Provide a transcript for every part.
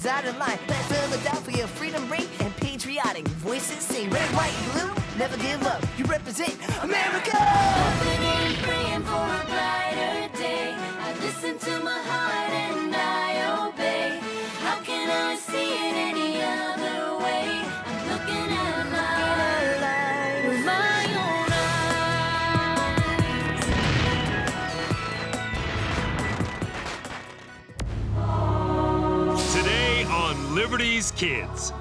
out of line. Let Philadelphia freedom ring and patriotic voices sing. Red, white, blue, never give up. You represent America. Hoping and praying for a brighter day. I listen to my heart and I obey. How can I see it any other way? I'm looking at life with my own eyes. Today on Liberty's Kids.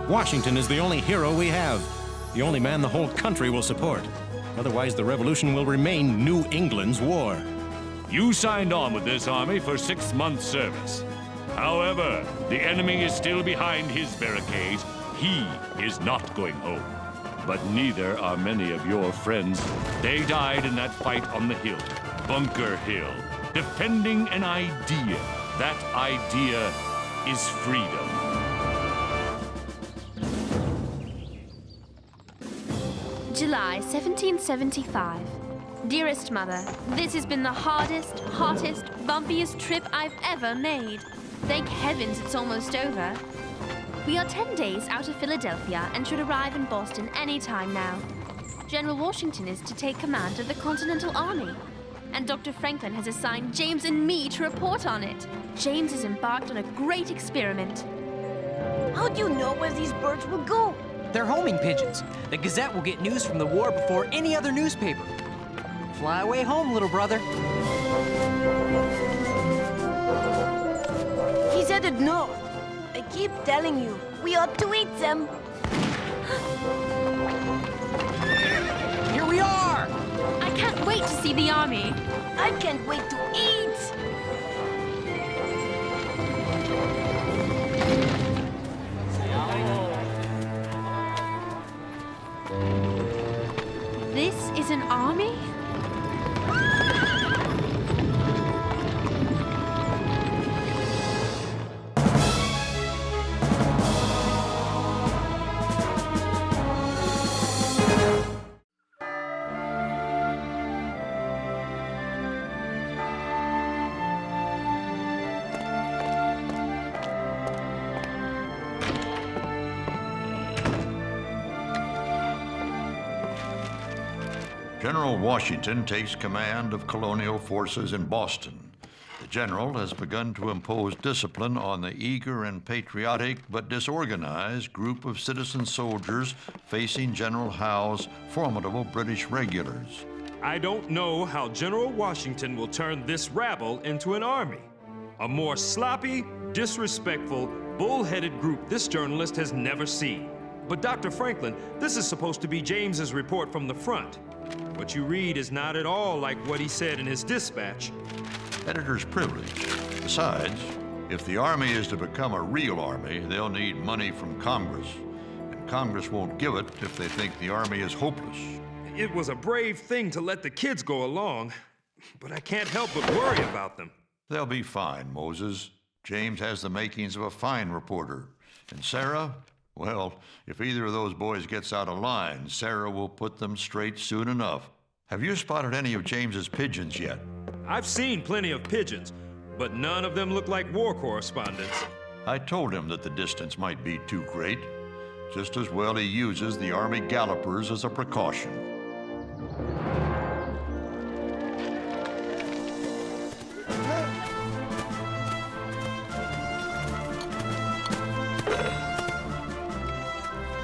Washington is the only hero we have. The only man the whole country will support. Otherwise, the revolution will remain New England's war. You signed on with this army for 6 months' service. However, the enemy is still behind his barricades. He is not going home. But neither are many of your friends. They died in that fight on the hill, Bunker Hill, defending an idea. That idea is freedom. July 1775. Dearest Mother, this has been the hardest, hottest, bumpiest trip I've ever made. Thank heavens it's almost over. We are 10 days out of Philadelphia and should arrive in Boston any time now. General Washington is to take command of the Continental Army, and Dr. Franklin has assigned James and me to report on it. James has embarked on a great experiment. How do you know where these birds will go? They're homing pigeons. The Gazette will get news from the war before any other newspaper. Fly away home, little brother. He's headed north. I keep telling you, we ought to eat them. Here we are! I can't wait to see the army. I can't wait to eat. This is an army? General Washington takes command of colonial forces in Boston. The general has begun to impose discipline on the eager and patriotic but disorganized group of citizen soldiers facing General Howe's formidable British regulars. I don't know how General Washington will turn this rabble into an army. A more sloppy, disrespectful, bull-headed group this journalist has never seen. But Dr. Franklin, this is supposed to be James's report from the front. What you read is not at all like what he said in his dispatch. Editor's privilege. Besides, if the army is to become a real army, they'll need money from Congress. And Congress won't give it if they think the army is hopeless. It was a brave thing to let the kids go along, but I can't help but worry about them. They'll be fine, Moses. James has the makings of a fine reporter. And Sarah? Well, if either of those boys gets out of line, Sarah will put them straight soon enough. Have you spotted any of James's pigeons yet? I've seen plenty of pigeons, but none of them look like war correspondents. I told him that the distance might be too great. Just as well he uses the Army gallopers as a precaution.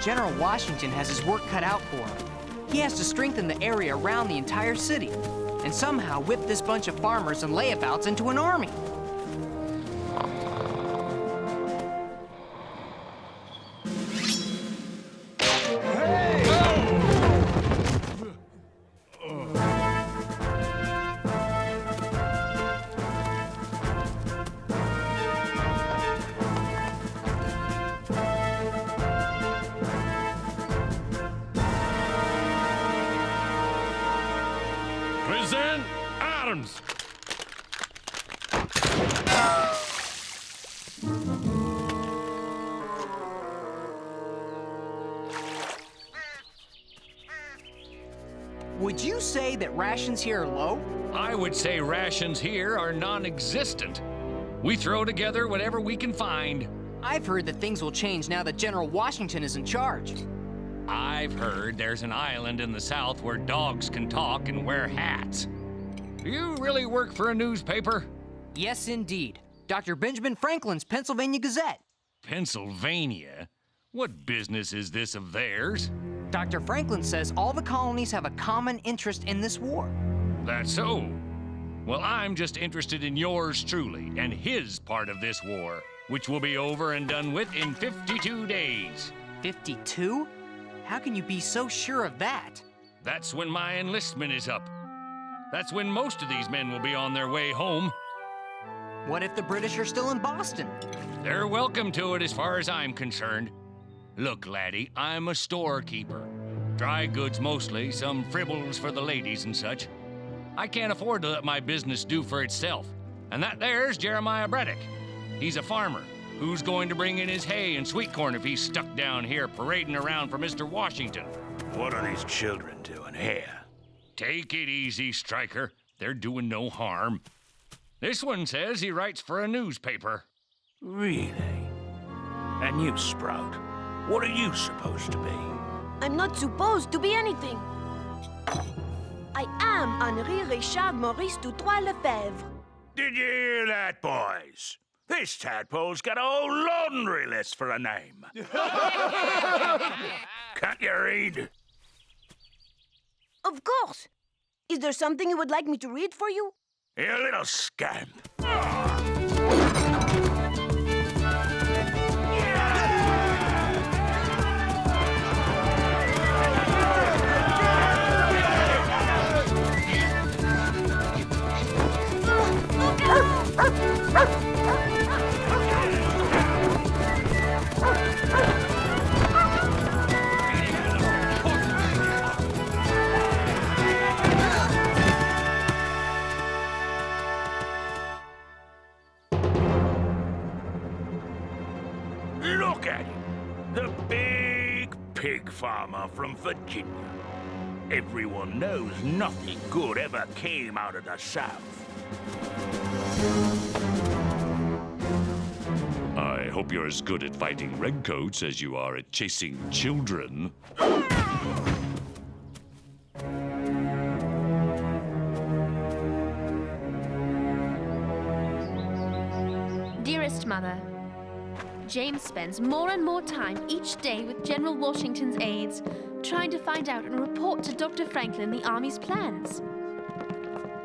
General Washington has his work cut out for him. He has to strengthen the area around the entire city and somehow whip this bunch of farmers and layabouts into an army. Present Adams. Would you say that rations here are low? I would say rations here are non-existent. We throw together whatever we can find. I've heard that things will change now that General Washington is in charge. I've heard there's an island in the South where dogs can talk and wear hats. Do you really work for a newspaper? Yes, indeed. Dr. Benjamin Franklin's Pennsylvania Gazette. Pennsylvania? What business is this of theirs? Dr. Franklin says all the colonies have a common interest in this war. That's so. Well, I'm just interested in yours truly and his part of this war, which will be over and done with in 52 days. 52? How can you be so sure of that? That's when my enlistment is up. That's when most of these men will be on their way home. What if the British are still in Boston? They're welcome to it as far as I'm concerned. Look, laddie, I'm a storekeeper. Dry goods mostly, some fribbles for the ladies and such. I can't afford to let my business do for itself. And that there's Jeremiah Braddock. He's a farmer who's going to bring in his hay and sweet corn if he's stuck down here parading around for Mr. Washington. What are these children doing here? Take it easy, Stryker. They're doing no harm. This one says he writes for a newspaper. Really? And you, Sprout, what are you supposed to be? I'm not supposed to be anything. I am Henri Richard Maurice Doutroy Lefebvre. Did you hear that, boys? This tadpole's got a whole laundry list for a name. Can't you read? Of course. Is there something you would like me to read for you? You little scamp. Look at him, the big pig farmer from Virginia. Everyone knows nothing good ever came out of the South. I hope you're as good at fighting redcoats as you are at chasing children. Dearest Mother, James spends more and more time each day with General Washington's aides, trying to find out and report to Dr. Franklin the Army's plans.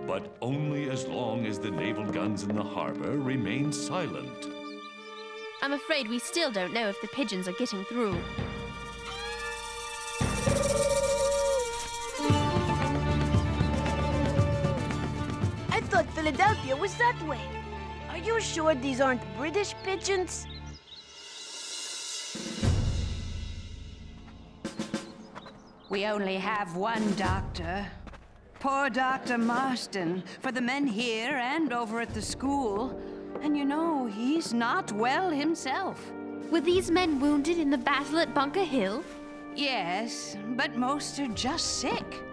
But only as long as the naval guns in the harbor remain silent. I'm afraid we still don't know if the pigeons are getting through. I thought Philadelphia was that way. Are you sure these aren't British pigeons? We only have one doctor. Poor Dr. Marston, for the men here and over at the school. And you know, he's not well himself. Were these men wounded in the battle at Bunker Hill? Yes, but most are just sick.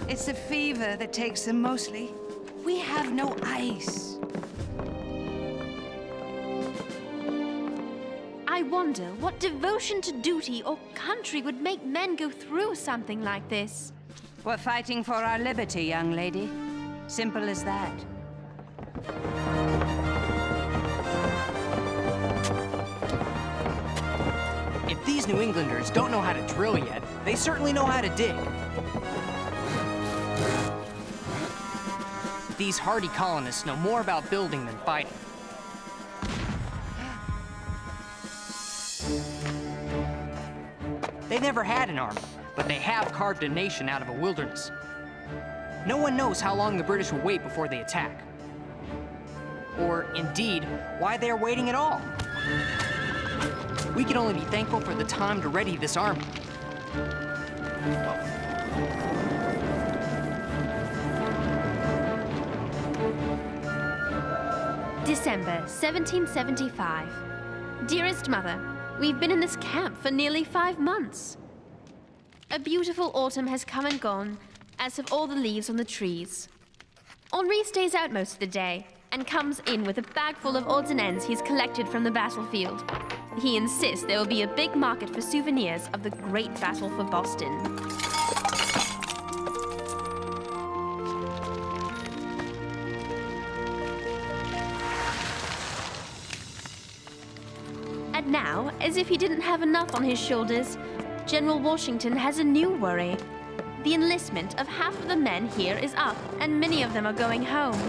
It's the fever that takes them mostly. We have no ice. I wonder what devotion to duty or country would make men go through something like this. We're fighting for our liberty, young lady. Simple as that. If these New Englanders don't know how to drill yet, they certainly know how to dig. These hardy colonists know more about building than fighting. They never had an army, but they have carved a nation out of a wilderness. No one knows how long the British will wait before they attack. Or, indeed, why they are waiting at all. We can only be thankful for the time to ready this army. December 1775. Dearest Mother, we've been in this camp for nearly 5 months. A beautiful autumn has come and gone, as have all the leaves on the trees. Henri stays out most of the day, and comes in with a bag full of odds and ends he's collected from the battlefield. He insists there will be a big market for souvenirs of the great battle for Boston. And now, as if he didn't have enough on his shoulders, General Washington has a new worry. The enlistment of half of the men here is up, and many of them are going home.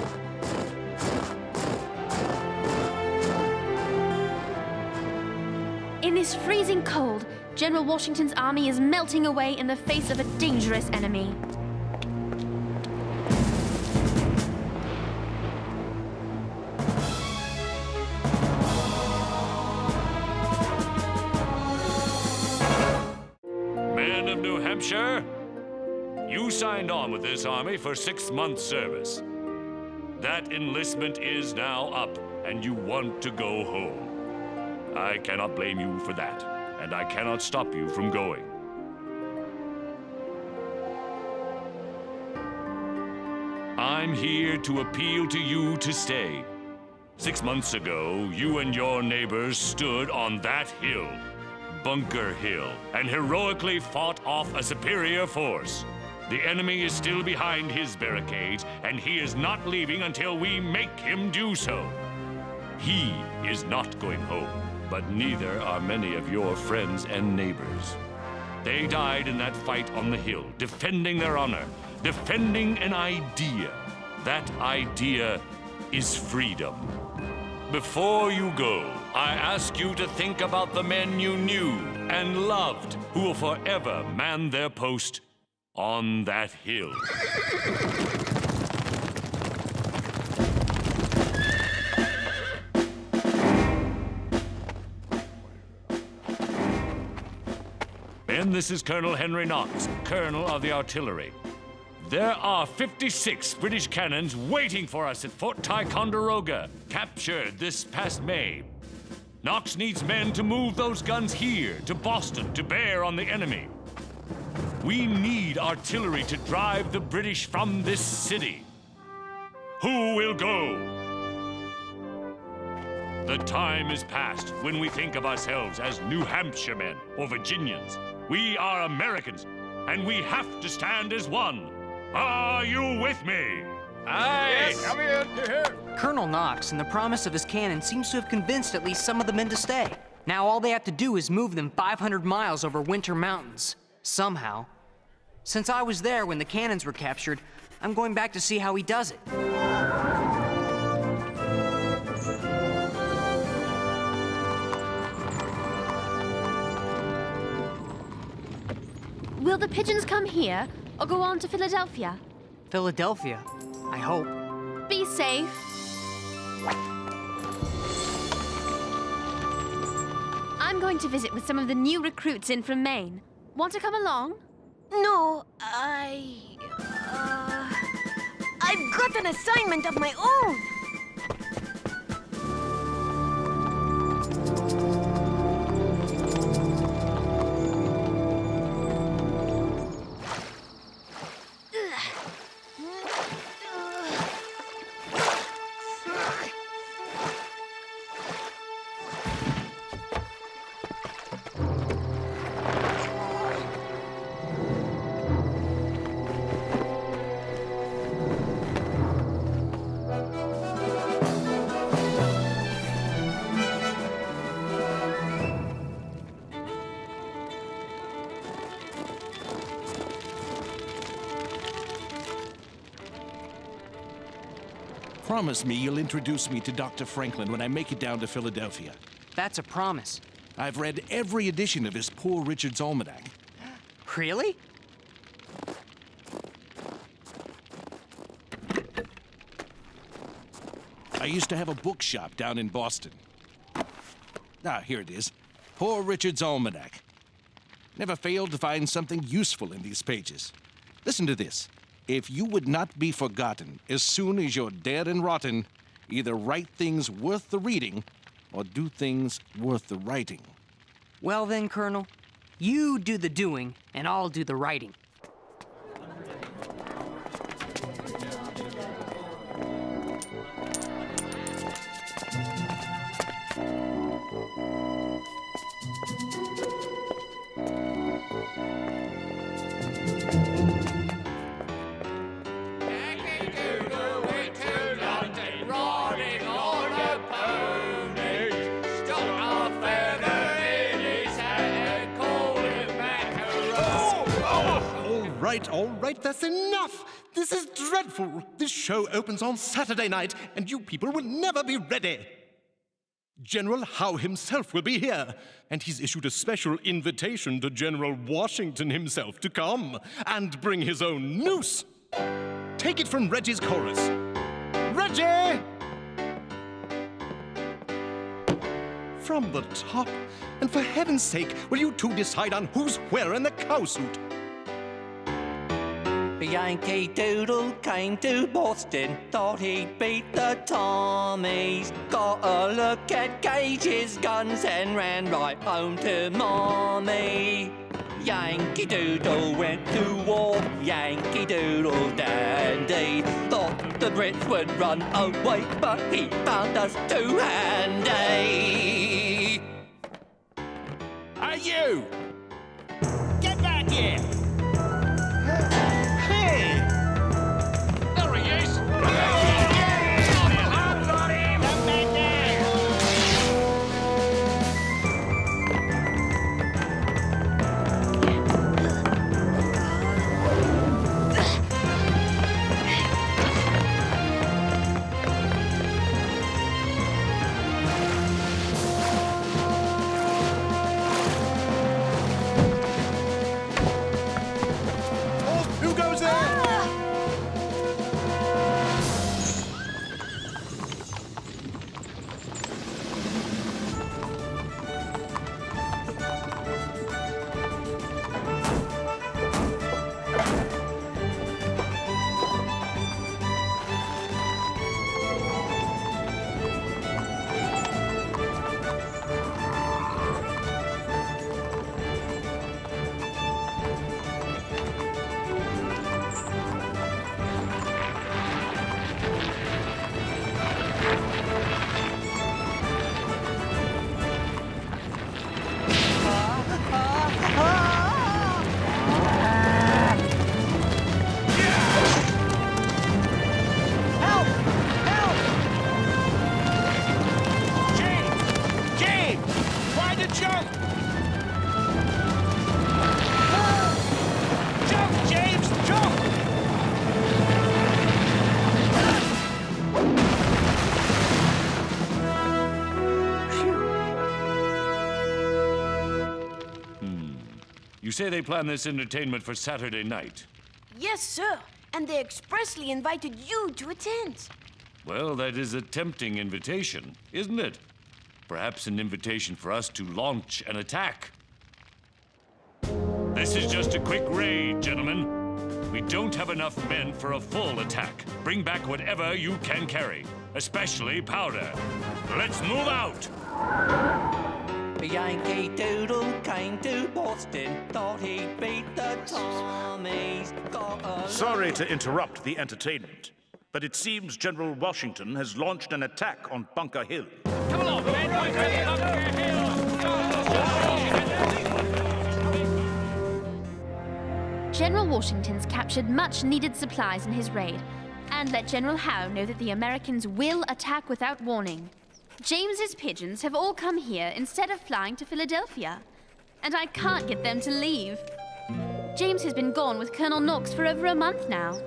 In this freezing cold, General Washington's army is melting away in the face of a dangerous enemy. Men of New Hampshire, you signed on with this army for 6 months' service. That enlistment is now up, and you want to go home. I cannot blame you for that, and I cannot stop you from going. I'm here to appeal to you to stay. 6 months ago, you and your neighbors stood on that hill, Bunker Hill, and heroically fought off a superior force. The enemy is still behind his barricades, and he is not leaving until we make him do so. He is not going home, but neither are many of your friends and neighbors. They died in that fight on the hill, defending their honor, defending an idea. That idea is freedom. Before you go, I ask you to think about the men you knew and loved who will forever man their post on that hill. Men, this is Colonel Henry Knox, Colonel of the Artillery. There are 56 British cannons waiting for us at Fort Ticonderoga, captured this past May. Knox needs men to move those guns here, to Boston, to bear on the enemy. We need artillery to drive the British from this city. Who will go? The time is past when we think of ourselves as New Hampshire men or Virginians. We are Americans, and we have to stand as one. Are you with me? Aye! Yes, I'm here. Colonel Knox and the promise of his cannon seems to have convinced at least some of the men to stay. Now all they have to do is move them 500 miles over winter mountains. Somehow. Since I was there when the cannons were captured, I'm going back to see how he does it. Will the pigeons come here or go on to Philadelphia? Philadelphia, I hope. Be safe. I'm going to visit with some of the new recruits in from Maine. Want to come along? No, I've got an assignment of my own. Promise me you'll introduce me to Dr. Franklin when I make it down to Philadelphia. That's a promise. I've read every edition of his Poor Richard's Almanac. Really? I used to have a bookshop down in Boston. Ah, here it is. Poor Richard's Almanac. Never failed to find something useful in these pages. Listen to this. If you would not be forgotten as soon as you're dead and rotten, either write things worth the reading or do things worth the writing. Well then, Colonel, you do the doing and I'll do the writing. right, that's enough. This is dreadful. This show opens on Saturday night, and you people will never be ready. General Howe himself will be here, and he's issued a special invitation to General Washington himself to come and bring his own noose. Take it from Reggie's chorus. Reggie! From the top. And for heaven's sake, will you two decide on who's wearing the cowsuit? Yankee Doodle came to Boston, thought he'd beat the Tommies. Got a look at Gage's guns and ran right home to Mommy. Yankee Doodle went to war, Yankee Doodle dandy. Thought the Brits would run away, but he found us too handy. Hey, you! Get back here! Hey! There he is! I've got him! Come back Who goes there? James! Why the jump? Jump, James! Jump! You say they plan this entertainment for Saturday night. Yes, sir. And they expressly invited you to attend. Well, that is a tempting invitation, isn't it? Perhaps an invitation for us to launch an attack. This is just a quick raid, gentlemen. We don't have enough men for a full attack. Bring back whatever you can carry, especially powder. Let's move out! Yankee Doodle came to Boston, thought he'd beat the Tommies. Got a Sorry to interrupt the entertainment, but it seems General Washington has launched an attack on Bunker Hill. Come along, men! General Washington's captured much-needed supplies in his raid, and let General Howe know that the Americans will attack without warning. James's pigeons have all come here instead of flying to Philadelphia, and I can't get them to leave. James has been gone with Colonel Knox for over a month now.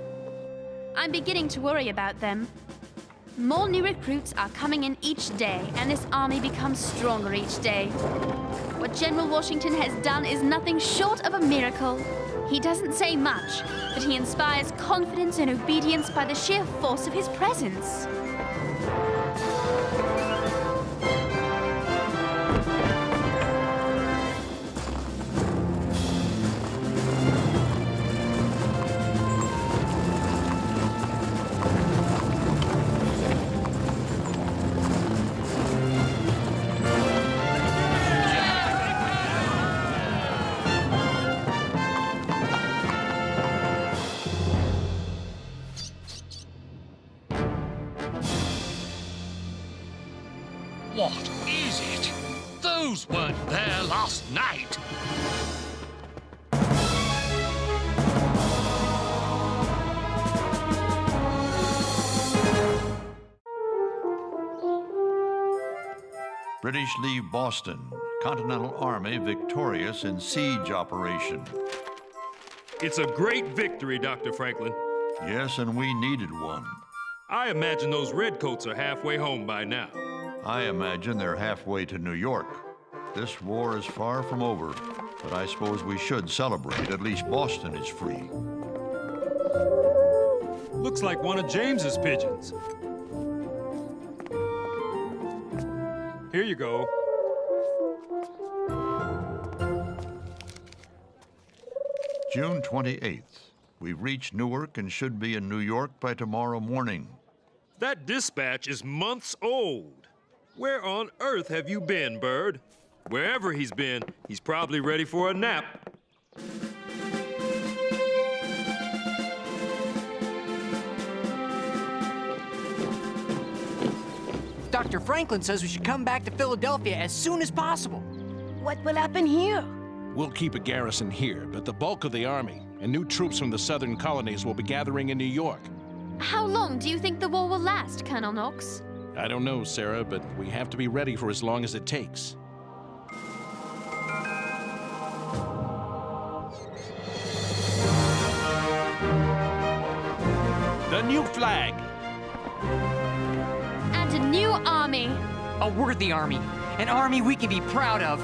I'm beginning to worry about them. More new recruits are coming in each day, and this army becomes stronger each day. What General Washington has done is nothing short of a miracle. He doesn't say much, but he inspires confidence and obedience by the sheer force of his presence. What is it? Those weren't there last night. British leave Boston. Continental Army victorious in siege operation. It's a great victory, Dr. Franklin. Yes, and we needed one. I imagine those redcoats are halfway home by now. I imagine they're halfway to New York. This war is far from over, but I suppose we should celebrate. At least Boston is free. Looks like one of James's pigeons. Here you go. June 28th. We've reached Newark and should be in New York by tomorrow morning. That dispatch is months old. Where on earth have you been, Bird? Wherever he's been, he's probably ready for a nap. Dr. Franklin says we should come back to Philadelphia as soon as possible. What will happen here? We'll keep a garrison here, but the bulk of the army and new troops from the southern colonies will be gathering in New York. How long do you think the war will last, Colonel Knox? I don't know, Sarah, but we have to be ready for as long as it takes. The new flag! And a new army. A worthy army. An army we can be proud of.